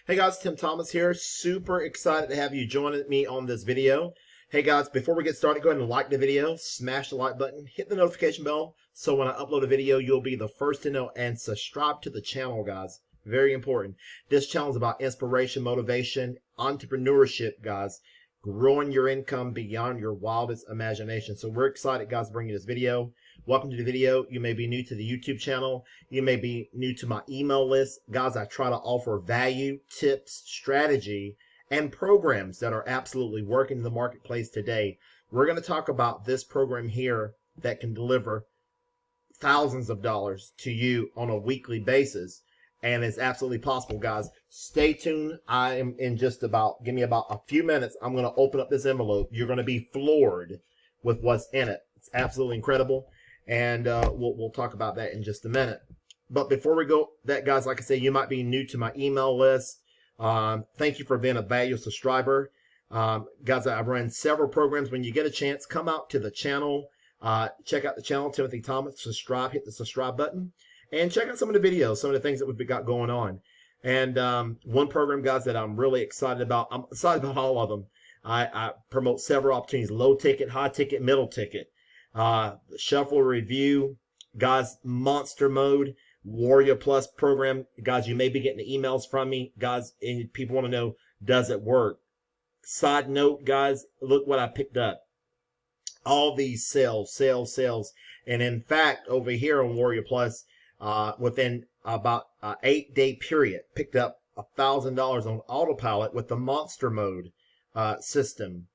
Hey guys, Tim Thomas here. Super excited to have you join me on this video. Hey guys, before we get started, go ahead and like the video, smash the like button, hit the notification bell, so when I upload a video, you'll be the first to know, and subscribe to the channel, guys. Very important. This channel is about inspiration, motivation, entrepreneurship, guys. Growing your income beyond your wildest imagination. So we're excited, guys, to bring you this video. Welcome to the video. You may be new to the YouTube channel. You may be new to my email list. Guys, I try to offer value, tips, strategy, and programs that are absolutely working in the marketplace today. We're going to talk about this program here that can deliver thousands of dollars to you on a weekly basis. And it's absolutely possible, guys. Stay tuned. I am in just about, give me about a few minutes. I'm going to open up this envelope. You're going to be floored with what's in it. It's absolutely incredible. And we'll talk about that in just a minute. But before we go, guys, like I say, you might be new to my email list. Thank you for being a valuable subscriber. Guys, I've run several programs. When you get a chance, come out to the channel. Check out the channel, Timothy Thomas. Subscribe, hit the subscribe button. And check out some of the videos, some of the things that we've got going on. And one program, guys, that I'm really excited about. I'm excited about all of them. I promote several opportunities: low ticket, high ticket, middle ticket. Shuffle review, guys, monster mode, Warrior Plus program. Guys, you may be getting the emails from me, guys, and people want to know, does it work? Side note, guys, look what I picked up. All these sales. And in fact, over here on Warrior Plus, within about an 8-day period, picked up $1,000 on autopilot with the monster mode system.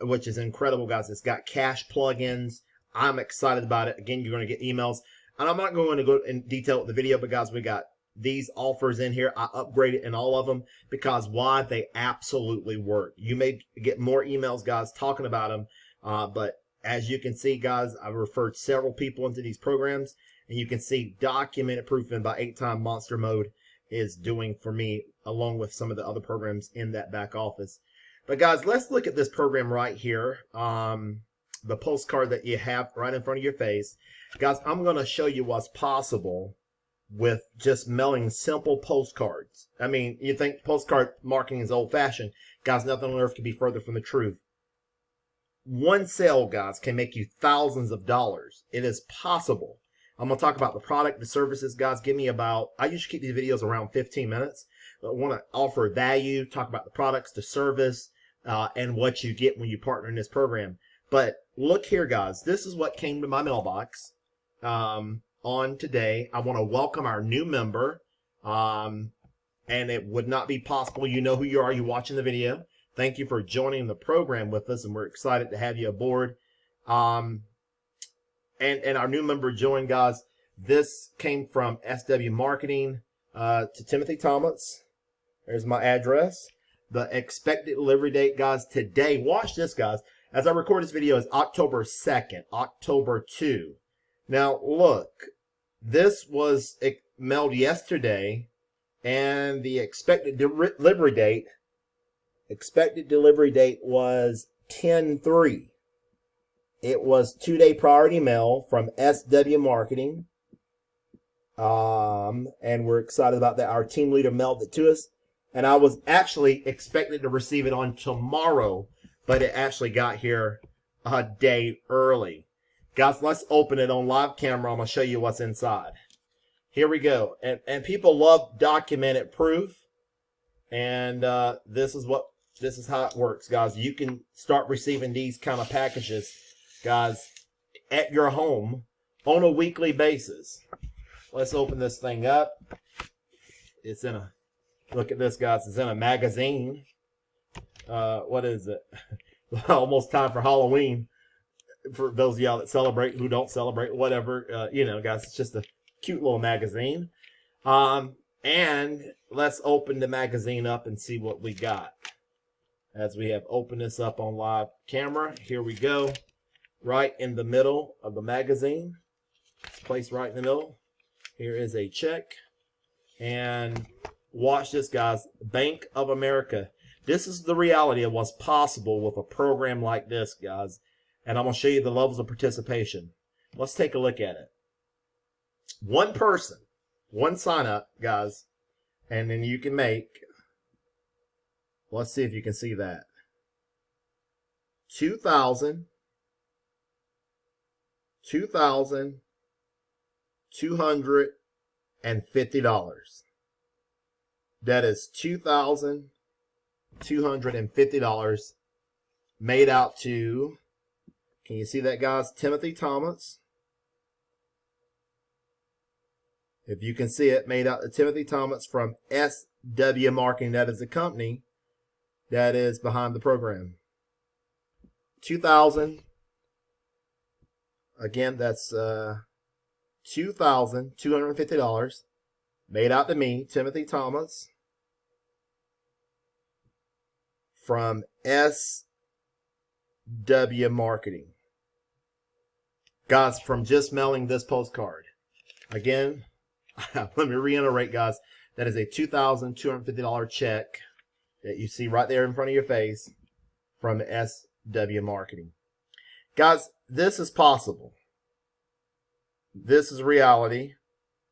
Which is incredible, guys. It's got cash plugins. I'm excited about it. Again, you're going to get emails. And I'm not going to go in detail with the video, but guys, we got these offers in here. I upgraded in all of them because why? They absolutely work. You may get more emails, guys, talking about them. But as you can see, guys, I've referred several people into these programs. And you can see documented proof in about 8-time monster mode is doing for me, along with some of the other programs in that back office. But guys, let's look at this program right here. The postcard that you have right in front of your face. Guys, I'm going to show you what's possible with just mailing simple postcards. I mean, you think postcard marketing is old-fashioned. Guys, nothing on earth could be further from the truth. One sale, guys, can make you thousands of dollars. It is possible. I'm going to talk about the product, the services, guys. Give me about, I usually keep these videos around 15 minutes. But I want to offer value, talk about the products, the service, and what you get when you partner in this program. But look here, guys. This is what came to my mailbox on today. I want to welcome our new member. And it would not be possible. You know who you are. You're watching the video. Thank you for joining the program with us, and we're excited to have you aboard. And our new member joined, guys. This came from SW Marketing to Timothy Thomas. There's my address. The expected delivery date, guys, today. Watch this, guys. As I record this video, is October 2nd, October 2. Now, look. This was mailed yesterday, and the expected delivery date was 10/3. It was 2-day priority mail from SW Marketing. And we're excited about that. Our team leader mailed it to us. And I was actually expected to receive it on tomorrow, but it actually got here a day early. Guys, let's open it on live camera. I'm going to show you what's inside. Here we go. And people love documented proof. And this is how it works, guys. You can start receiving these kind of packages, guys, at your home on a weekly basis. Let's open this thing up. It's in a, look at this, guys. It's in a magazine. What is it? Almost time for Halloween. For those of y'all that celebrate, who don't celebrate, whatever. You know, guys, it's just a cute little magazine. And let's open the magazine up and see what we got. As we have opened this up on live camera. Here we go. Right in the middle of the magazine. It's placed right in the middle. Here is a check. And watch this, guys. Bank of America. This is the reality of what's possible with a program like this, guys. And I'm going to show you the levels of participation. Let's take a look at it. One person, one sign up, guys, and then you can make Let's see if you can see that. $2,250. That is $2,250 made out to, can you see that, guys? Timothy Thomas. If you can see it, made out to Timothy Thomas from SW Marketing. That is the company that is behind the program. 2,000. Again, that's $2,250 made out to me, Timothy Thomas, from SW Marketing. Guys, from just mailing this postcard. Again, let me reiterate, guys, that is a $2,250 check that you see right there in front of your face from SW Marketing. Guys, this is possible. This is reality.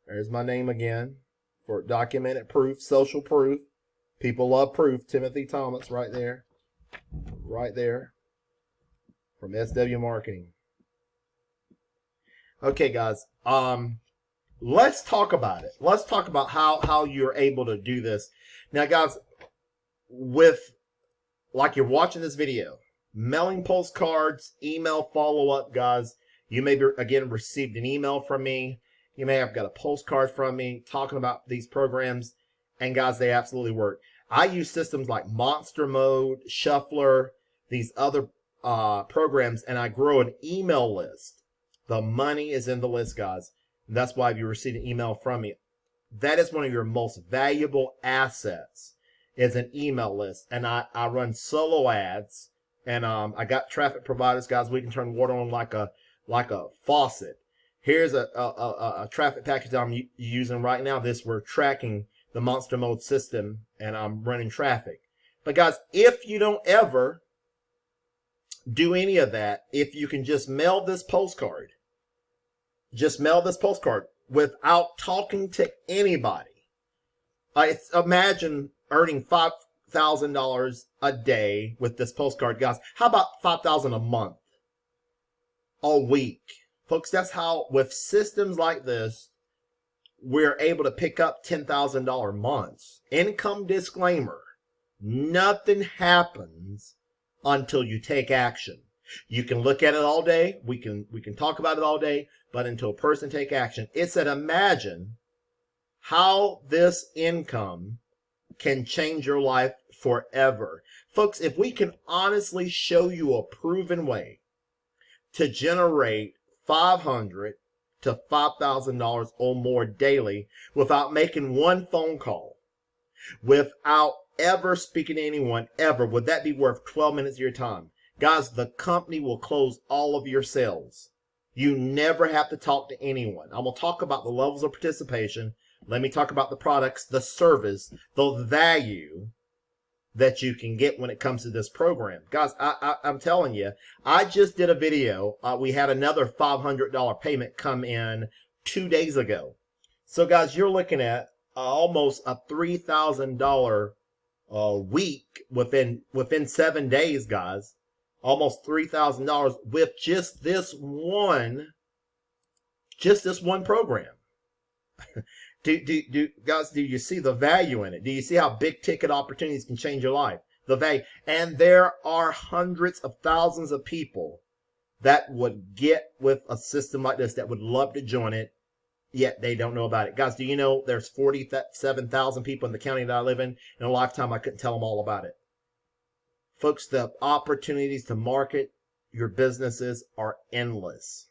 There's my name again for documented proof, social proof. People love proof. Timothy Thomas right there. Right there. From SW Marketing. Okay, guys. Let's talk about it. Let's talk about how you're able to do this. Now, guys, like you're watching this video, mailing postcards, email follow-up, guys. You may be, again, received an email from me. You may have got a postcard from me talking about these programs. And, guys, they absolutely work. I use systems like Monster Mode, Shuffler, these other programs, and I grow an email list. The money is in the list, guys. And that's why if you receive an email from me, that is one of your most valuable assets, is an email list. And I run solo ads, and I got traffic providers, guys. We can turn water on like a faucet. Here's a traffic package that I'm using right now. We're tracking the Monster Mode system, and I'm running traffic. But guys, if you don't ever do any of that, if you can just mail this postcard without talking to anybody. Imagine earning $5,000 a day with this postcard, guys. How about $5,000 a month? A week. Folks, that's how, with systems like this, we're able to pick up $10,000 months. Income disclaimer. Nothing happens until you take action. You can look at it all day. We can talk about it all day. But until a person take action, it said, imagine how this income can change your life forever. Folks, if we can honestly show you a proven way to generate $500 to $5,000 or more daily without making one phone call, without ever speaking to anyone, ever, would that be worth 12 minutes of your time? Guys, the company will close all of your sales. You never have to talk to anyone. I'm going to talk about the levels of participation. Let me talk about the products, the service, the value that you can get when it comes to this program. Guys, I'm telling you, I just did a video. We had another $500 payment come in 2 days ago. So, guys, you're looking at almost a $3,000 a week within 7 days, guys. Almost $3,000 with just this one program. Guys, do you see the value in it? Do you see how big ticket opportunities can change your life? The value. And there are hundreds of thousands of people that would get with a system like this, that would love to join it, yet they don't know about it. Guys, do you know there's 47,000 people in the county that I live in? In a lifetime, I couldn't tell them all about it. Folks, the opportunities to market your businesses are endless.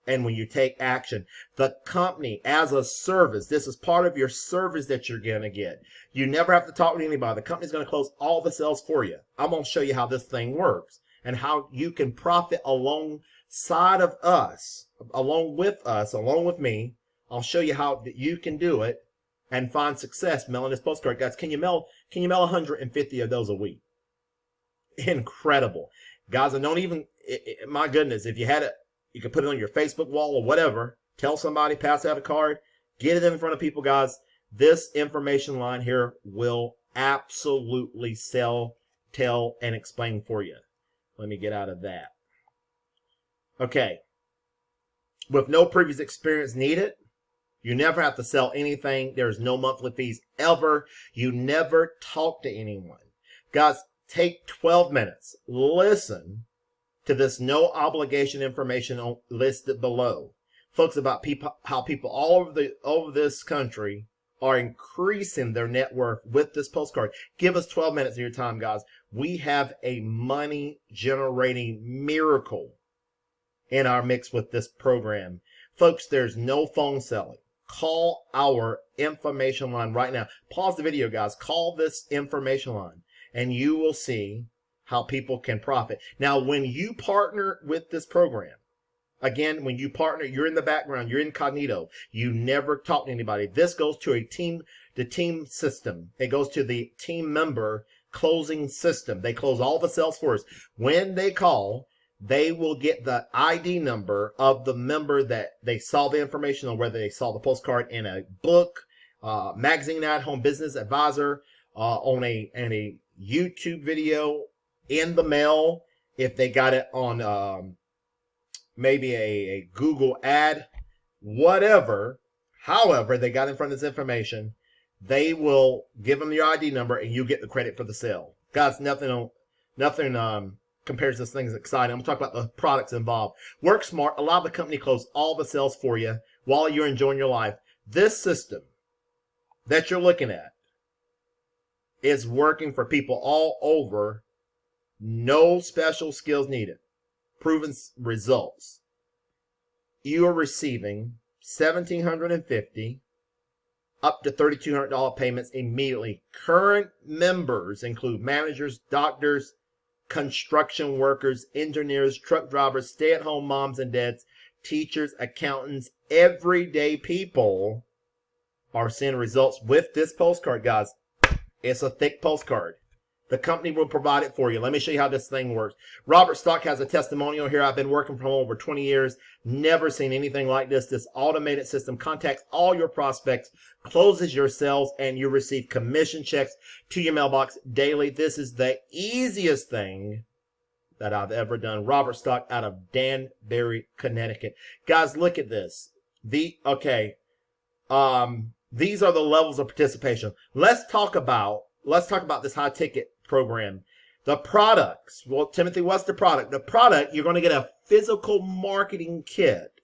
And when you take action, the company as a service, this is part of your service that you're going to get. You never have to talk to anybody. The company's going to close all the sales for you. I'm going to show you how this thing works and how you can profit alongside of us, along with me. I'll show you how you can do it and find success mailing this postcard. Guys, can you mail 150 of those a week? Incredible. Guys, and don't even, my goodness, if you had it, you can put it on your Facebook wall or whatever. Tell somebody, pass out a card, get it in front of people, guys. This information line here will absolutely sell, tell, and explain for you. Let me get out of that. Okay. With no previous experience needed, you never have to sell anything. There's no monthly fees ever. You never talk to anyone. Guys, take 12 minutes. Listen to this no obligation information listed below. Folks, about how people all over this country are increasing their net worth with this postcard. Give us 12 minutes of your time, guys. We have a money generating miracle in our mix with this program. Folks, there's no phone selling. Call our information line right now. Pause the video, guys. Call this information line, and you will see how people can profit. Now, when you partner with this program, again, when you partner, you're in the background, you're incognito. You never talk to anybody. This goes to the team system. It goes to the team member closing system. They close all the sales for us. When they call, they will get the ID number of the member that they saw the information on, whether they saw the postcard in a book, magazine ad, home business advisor, on a YouTube video, in the mail, if they got it on maybe a Google ad, whatever. However, they got in front of this information, they will give them your ID number and you get the credit for the sale. Guys, nothing compares to this thing is exciting. I'm going to talk about the products involved. Work smart. Allow the company to close all the sales for you while you're enjoying your life. This system that you're looking at is working for people all over. No special skills needed. Proven results. You are receiving $1,750 up to $3,200 payments immediately. Current members include managers, doctors, construction workers, engineers, truck drivers, stay-at-home moms and dads, teachers, accountants. Everyday people are seeing results with this postcard, guys. It's a thick postcard. The company will provide it for you. Let me show you how this thing works. Robert Stock has a testimonial here. I've been working for him over 20 years. Never seen anything like this. This automated system contacts all your prospects, closes your sales, and you receive commission checks to your mailbox daily. This is the easiest thing that I've ever done. Robert Stock out of Danbury, Connecticut. Guys, look at this. These are the levels of participation. Let's talk about this high ticket program. The products. Well, Timothy, what's the product? The product, you're going to get a physical marketing kit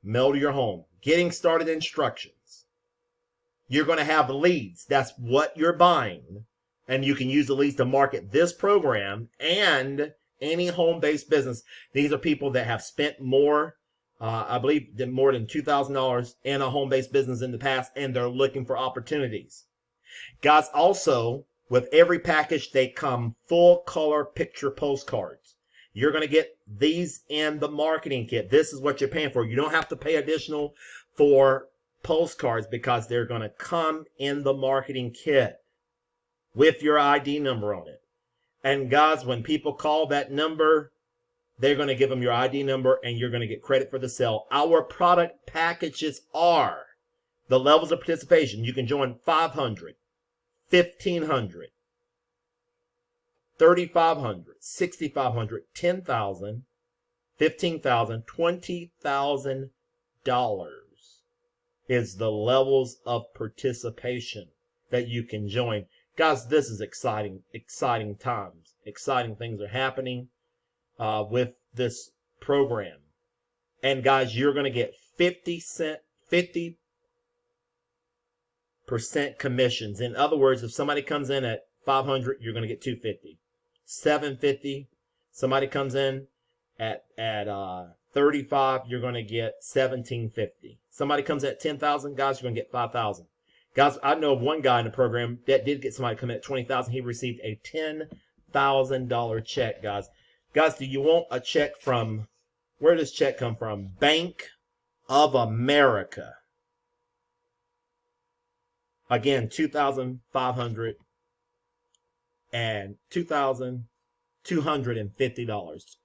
mailed to your home. Getting started instructions. You're going to have leads. That's what you're buying. And you can use the leads to market this program and any home-based business. These are people that have spent more, I believe, more than $2,000 in a home-based business in the past, and they're looking for opportunities. Guys, also, with every package, they come full color picture postcards. You're going to get these in the marketing kit. This is what you're paying for. You don't have to pay additional for postcards because they're going to come in the marketing kit with your ID number on it. And guys, when people call that number, they're going to give them your ID number and you're going to get credit for the sale. Our product packages are the levels of participation. You can join 500. 1,500, 3,500, 6,500, 10,000, 15,000, $20,000 is the levels of participation that you can join. Guys, this is exciting times. Exciting things are happening with this program. And guys, you're going to get 50% commissions. In other words, if somebody comes in at 500, you're going to get 250. 750. Somebody comes in at 35, you're going to get 1750. Somebody comes at 10,000, guys, you're going to get 5,000. Guys, I know of one guy in the program that did get somebody to come in at 20,000. He received a $10,000 check, guys. Guys, do you want a check from, where does check come from? Bank of America. Again, $2,500 and $2,250.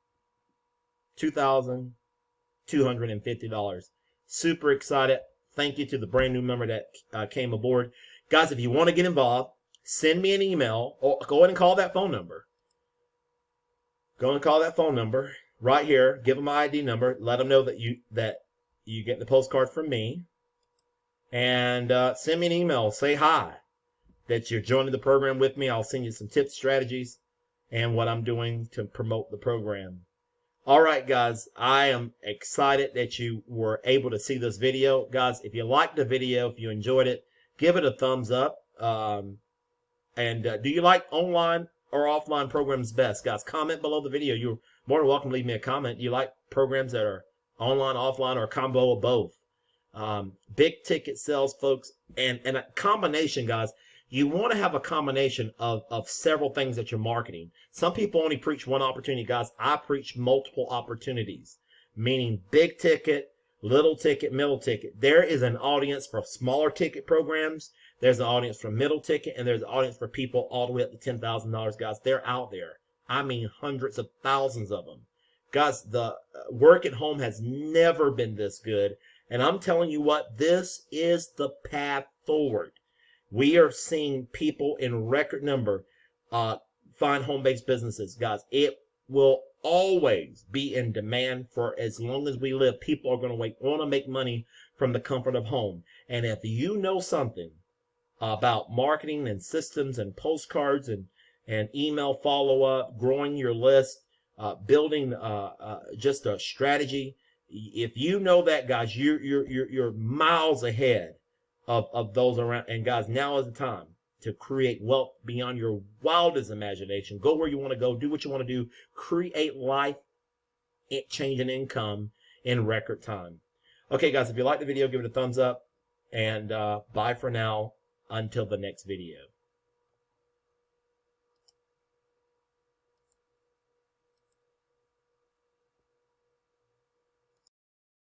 $2,250. Super excited. Thank you to the brand new member that came aboard. Guys, if you want to get involved, send me an email, or go ahead and call that phone number. Go and call that phone number right here. Give them my ID number. Let them know that you get the postcard from me. And send me an email. Say hi, that you're joining the program with me. I'll send you some tips, strategies, and what I'm doing to promote the program. All right, guys, I am excited that you were able to see this video. Guys, if you liked the video, if you enjoyed it, give it a thumbs up. Do you like online or offline programs best? Guys, comment below the video. You're more than welcome to leave me a comment. Do you like programs that are online, offline, or a combo of both? Big ticket sales, folks, and a combination, guys. You want to have a combination of several things that you're marketing. Some people only preach one opportunity, guys. I preach multiple opportunities, meaning big ticket, little ticket, middle ticket. There is an audience for smaller ticket programs. There's an audience for middle ticket, and there's an audience for people all the way up to $10,000, guys. They're out there. I mean, hundreds of thousands of them. Guys, the work at home has never been this good. And I'm telling you what, this is the path forward. We are seeing people in record number find home-based businesses. Guys, it will always be in demand for as long as we live. People are going to want to make money from the comfort of home. And if you know something about marketing and systems and postcards and email follow-up, growing your list, building just a strategy, if you know that, guys, you're miles ahead of those around. And guys, now is the time to create wealth beyond your wildest imagination. Go where you want to go. Do what you want to do. Create life changing income in record time. Okay, guys, if you like the video, give it a thumbs up. And bye for now until the next video.